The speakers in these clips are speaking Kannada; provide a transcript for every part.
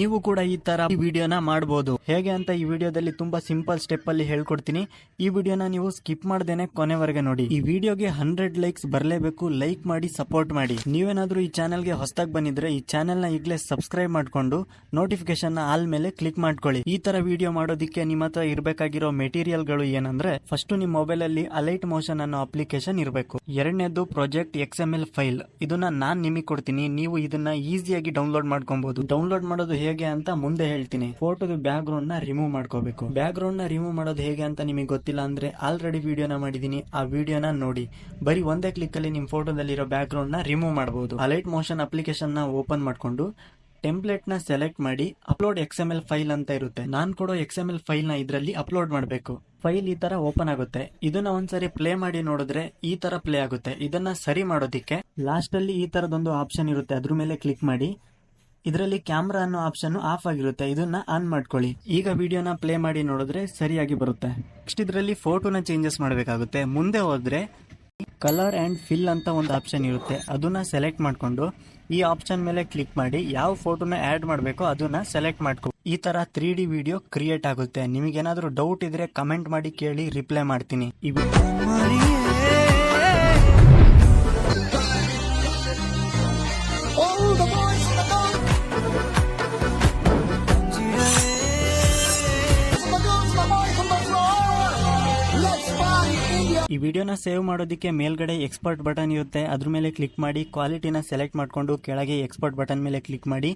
ನೀವು ಕೂಡ ಈ ತರ ವಿಡಿಯೋನ ಮಾಡಬಹುದು. ಹೇಗೆ ಅಂತ ಈ ವಿಡಿಯೋದಲ್ಲಿ ತುಂಬಾ ಸಿಂಪಲ್ ಸ್ಟೆಪ್ ಅಲ್ಲಿ ಹೇಳ್ಕೊಡ್ತೀನಿ. ಈ ವಿಡಿಯೋನ ನೀವು ಸ್ಕಿಪ್ ಮಾಡ್ದೇನೆ ಕೊನೆವರೆಗೆ ನೋಡಿ. ಈ ವಿಡಿಯೋಗೆ 100 ಲೈಕ್ಸ್ ಬರಲೇಬೇಕು. ಲೈಕ್ ಮಾಡಿ ಸಪೋರ್ಟ್ ಮಾಡಿ. ನೀವೇನಾದ್ರೂ ಈ ಚಾನೆಲ್ಗೆ ಹೊಸದಾಗಿ ಬಂದಿದ್ರೆ ಈ ಚಾನೆಲ್ ನ ಈಗಲೇ ಸಬ್ಸ್ಕ್ರೈಬ್ ಮಾಡ್ಕೊಂಡು ನೋಟಿಫಿಕೇಶನ್ ನ ಆಲ್ ಮೇಲೆ ಕ್ಲಿಕ್ ಮಾಡ್ಕೊಳ್ಳಿ. ಈ ತರ ವಿಡಿಯೋ ಮಾಡೋದಕ್ಕೆ ನಿಮ್ಮ ಹತ್ರ ಇರಬೇಕಾಗಿರೋ ಮೆಟೀರಿಯಲ್ ಗಳು ಏನಂದ್ರೆ, ಫಸ್ಟ್ ನಿಮ್ಮ ಮೊಬೈಲ್ ಅಲ್ಲಿ ಅಲೈಟ್ ಮೋಷನ್ ಅನ್ನೋ ಅಪ್ಲಿಕೇಶನ್ ಇರಬೇಕು. ಎರಡನೇದು ಪ್ರಾಜೆಕ್ಟ್ XML ಫೈಲ್. ಇದನ್ನ ನಾನ್ ನಿಮಗೆ ಕೊಡ್ತೀನಿ. ನೀವು ಇದನ್ನ ಈಸಿಯಾಗಿ ಡೌನ್ಲೋಡ್ ಮಾಡ್ಕೊಬಹುದು. ಡೌನ್ಲೋಡ್ ಮಾಡೋದು ಹೇಗೆ ಅಂತ ಮುಂದೆ ಹೇಳ್ತೀನಿ. ಫೋಟೋದ ಬ್ಯಾಕ್ ಗ್ರೌಂಡ್ ನ ರಿಮೂವ್ ಮಾಡ್ಕೋಬೇಕು. ಬ್ಯಾಕ್ ಗ್ರೌಂಡ್ ನ ರಿಮೂವ್ ಮಾಡೋದು ಹೇಗೆ ಅಂತ ನಿಮಗೆ ಗೊತ್ತಿಲ್ಲ ಅಂದ್ರೆ ಆಲ್ರೆಡಿ ವಿಡಿಯೋನ ಮಾಡಿದೀನಿ, ಆ ವಿಡಿಯೋನ ನೋಡಿ. ಬರೀ ಒಂದೇ ಕ್ಲಿಕ್ ಅಲ್ಲಿ ನಿಮ್ ಫೋಟೋದಲ್ಲಿರೋ ಬ್ಯಾಕ್ ಗ್ರೌಂಡ್ ನ ರಿಮೂವ್ ಮಾಡಬಹುದು. ಅಲೈಟ್ ಮೋಷನ್ ಅಪ್ಲಿಕೇಶನ್ ನ ಓಪನ್ ಮಾಡ್ಕೊಂಡು ಟೆಂಪ್ಲೇಟ್ ನ ಸೆಲೆಕ್ಟ್ ಮಾಡಿ ಅಪ್ಲೋಡ್ XML ಫೈಲ್ ಅಂತ ಇರುತ್ತೆ. ನಾನ್ ಕೊಡೋ XML ಫೈಲ್ ನ ಇದರಲ್ಲಿ ಅಪ್ಲೋಡ್ ಮಾಡಬೇಕು. ಫೈಲ್ ಈ ತರ ಓಪನ್ ಆಗುತ್ತೆ. ಇದನ್ನ ಒಂದ್ಸರಿ ಪ್ಲೇ ಮಾಡಿ ನೋಡಿದ್ರೆ ಈ ತರ ಪ್ಲೇ ಆಗುತ್ತೆ. ಇದನ್ನ ಸರಿ ಮಾಡೋದಿಕ್ಕೆ ಲಾಸ್ಟ್ ಅಲ್ಲಿ ಈ ತರದೊಂದು ಆಪ್ಷನ್ ಇರುತ್ತೆ, ಅದ್ರ ಮೇಲೆ ಕ್ಲಿಕ್ ಮಾಡಿ. ಇದರಲ್ಲಿ ಕ್ಯಾಮ್ರಾ ಅನ್ನೋ ಆಪ್ಷನ್ ಆಫ್ ಆಗಿರುತ್ತೆ, ಇದನ್ನ ಆನ್ ಮಾಡ್ಕೊಳ್ಳಿ. ಈಗ ವಿಡಿಯೋನ ಪ್ಲೇ ಮಾಡಿ ನೋಡಿದ್ರೆ ಸರಿಯಾಗಿ ಬರುತ್ತೆ. ನೆಕ್ಸ್ಟ್ ಇದರಲ್ಲಿ ಫೋಟೋನ ಚೇಂಜಸ್ ಮಾಡಬೇಕಾಗುತ್ತೆ. ಮುಂದೆ ಹೋದ್ರೆ ಕಲರ್ ಅಂಡ್ ಫಿಲ್ ಅಂತ ಒಂದು ಆಪ್ಷನ್ ಇರುತ್ತೆ, ಅದನ್ನ ಸೆಲೆಕ್ಟ್ ಮಾಡ್ಕೊಂಡು ಈ ಆಪ್ಷನ್ ಮೇಲೆ ಕ್ಲಿಕ್ ಮಾಡಿ ಯಾವ ಫೋಟೋನ ಆಡ್ ಮಾಡಬೇಕೋ ಅದನ್ನ ಸೆಲೆಕ್ಟ್ ಮಾಡ್ಕೊ. ಈ ತರ 3D ವಿಡಿಯೋ ಕ್ರಿಯೇಟ್ ಆಗುತ್ತೆ. ನಿಮಗೇನಾದ್ರೂ ಡೌಟ್ ಇದ್ರೆ ಕಮೆಂಟ್ ಮಾಡಿ ಕೇಳಿ, ರಿಪ್ಲೈ ಮಾಡ್ತೀನಿ. ಈ ವಿಡಿಯೋನ ಸೇವ್ ಮಾಡೋದಕ್ಕೆ ಮೇಲ್ಗಡೆ ಎಕ್ಸ್ಪೋರ್ಟ್ ಬಟನ್ ಇರುತ್ತೆ, ಅದ್ರ ಮೇಲೆ ಕ್ಲಿಕ್ ಮಾಡಿ ಕ್ವಾಲಿಟಿನ ಸೆಲೆಕ್ಟ್ ಮಾಡ್ಕೊಂಡು ಕೆಳಗೆ ಎಕ್ಸ್ಪೋರ್ಟ್ ಬಟನ್ ಮೇಲೆ ಕ್ಲಿಕ್ ಮಾಡಿ.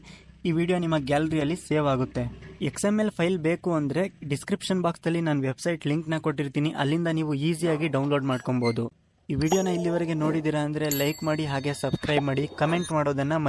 ಈ ವಿಡಿಯೋ ನಿಮ್ಮ ಗ್ಯಾಲರಿಯಲ್ಲಿ ಸೇವ್ ಆಗುತ್ತೆ. XML ಫೈಲ್ ಬೇಕು ಅಂದ್ರೆ ಡಿಸ್ಕ್ರಿಪ್ಷನ್ ಬಾಕ್ಸ್ ಅಲ್ಲಿ ನಾನು ವೆಬ್ಸೈಟ್ ಲಿಂಕ್ ನ ಕೊಟ್ಟಿರ್ತೀನಿ, ಅಲ್ಲಿಂದ ನೀವು ಈಸಿಯಾಗಿ ಡೌನ್ಲೋಡ್ ಮಾಡ್ಕೊಬಹುದು. ಈ ವಿಡಿಯೋನ ಇಲ್ಲಿವರೆಗೆ ನೋಡಿದೀರಾ ಅಂದ್ರೆ ಲೈಕ್ ಮಾಡಿ, ಹಾಗೆ ಸಬ್ಸ್ಕ್ರೈಬ್ ಮಾಡಿ, ಕಮೆಂಟ್ ಮಾಡೋದನ್ನ